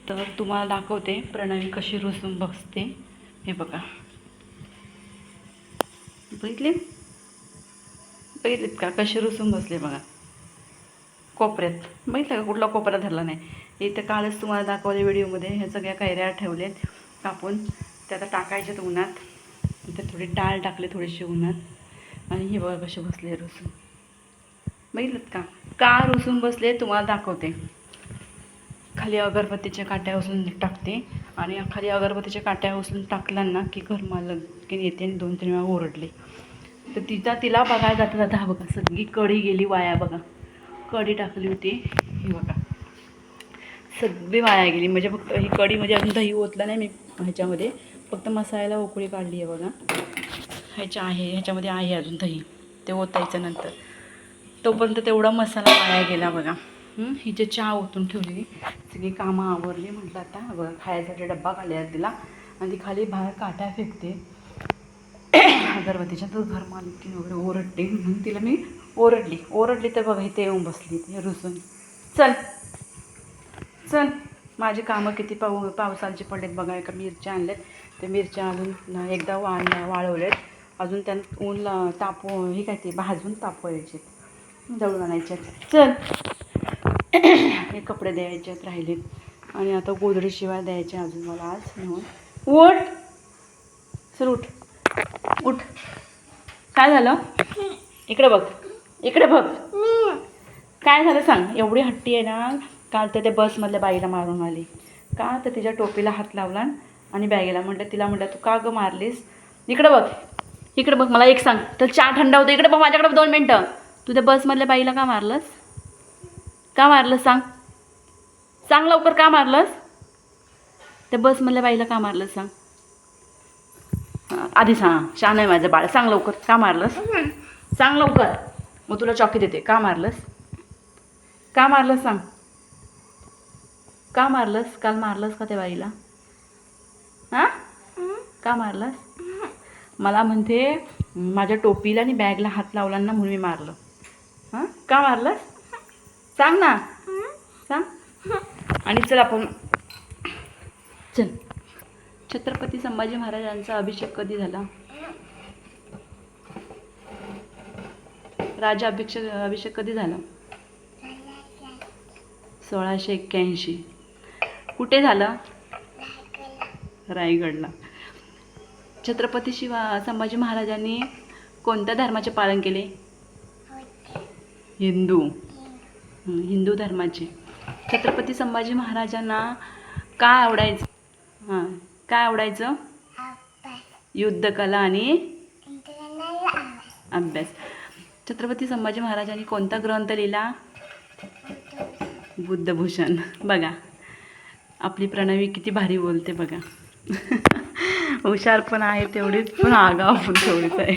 तर तुम्हाला दाखवते प्रणवी कशी रुसून बसते. हे बघा, बघितलेत का कशी रुसून बसले बघा. कोपऱ्यात बघितलं का, कुठला कोपरा धरला नाही. इथं कालच तुम्हाला दाखवले व्हिडिओमध्ये. ह्या सगळ्या कैऱ्या ठेवलेत कापून, त्या आता टाकायच्यात उन्हात. इथं थोडी डाळ टाकले, थोडीशी उन्हात. आणि हे बघा कसे बसले रुसून. बघितलं का रुसून बसले तुम्हाला दाखवते. खाली अगरबत्तीच्या काट्या उचलून टाकते आणि खाली अगरबत्तीच्या काट्या उचलून टाकल्याना की घरमालक येते आणि 2-3 वेळा ओरडले. तर तिला बघायला जाता जाता हा बघा सगळी कढी गेली वाया बघा. कढी टाकली होती, ही बघा सगळी वाया गेली. म्हणजे फक्त ही कढी म्हणजे अजून दही ओतलं नाही मी ह्याच्यामध्ये, फक्त मसाल्याला उकळी काढली आहे बघा. ह्याच्यामध्ये आहे अजून दही, ते ओतायचं नंतर. तोपर्यंत तेवढा मसाला वाया गेला बघा. ही जे चहा ओतून ठेवलेली सगळी कामं आवरली. म्हटलं आता बघा खायसाठी डब्बा काढला तिला, आणि ती खाली बाहेर काट्या फेकते अगरबत्तीच्या. तर घरमालकीन वगैरे ओरडते म्हणून तिला मी ओरडली तर बघा इथे येऊन बसली ती रुसून. चल माझी कामं किती पावसाळची पडलेत बघा. एका मिरच्या आणल्यात, त्या मिरच्या अजून एकदा वाळवल्यात, अजून त्यात ऊन हे काय ते भाजून तापवायचे, दळून आणायच्यात. चल हे कपडे द्यायच्यात राहिलेत, आणि आता गोधडी शिवाय द्यायच्या अजून मला आज नेऊन. उठ सर, उठ. काय झालं? इकडे बघ. काय झालं सांग. एवढी हट्टी आहे ना. काल तर त्या बसमधल्या बाईला मारून आली. का तर तिच्या टोपीला हात लावला आणि बॅगेला. म्हटलं तू का गं मारलीस? इकडे बघ मला एक सांग. तर चहा थंड होतं. इकडे बघ माझ्याकडे 2 मिनटं. तू त्या बसमधल्या बाईला का मारलंस? सांग लवकर, का मारलंस? त्या बसमधल्या बाईला का मारलंस सांग आधी. सांग, छान आहे माझं बाळ. सांग लवकर, का मारलंस? सांग लवकर, मग तुला चॉकी देते. का मारलंस सांग. का मारलंस? काल मारलंस का त्या बाईला? हां, का मारलंस? मला म्हणते माझ्या टोपीला आणि बॅगला हात लावला ना म्हणून मी मारलं. हां, का मारलंस? सांग ना, सांग. आणि चल छत्रपती संभाजी महाराजांचा अभिषेक कधी झाला? राजा अभिषेक कधी झाला? 1681. कुठे झालं? रायगडला. छत्रपती संभाजी महाराजांनी कोणत्या धर्माचे पालन केले? हिंदू धर्माचे. छत्रपती संभाजी महाराजांना काय आवडायचं? युद्धकला आणि अभ्यास. छत्रपती संभाजी महाराजांनी कोणता ग्रंथ लिहिला? बुद्धभूषण. बघा आपली प्रणवी किती भारी बोलते बघा. हुशार पण आहे तेवढीच, पण आगाऊ पण तेवढीच आहे.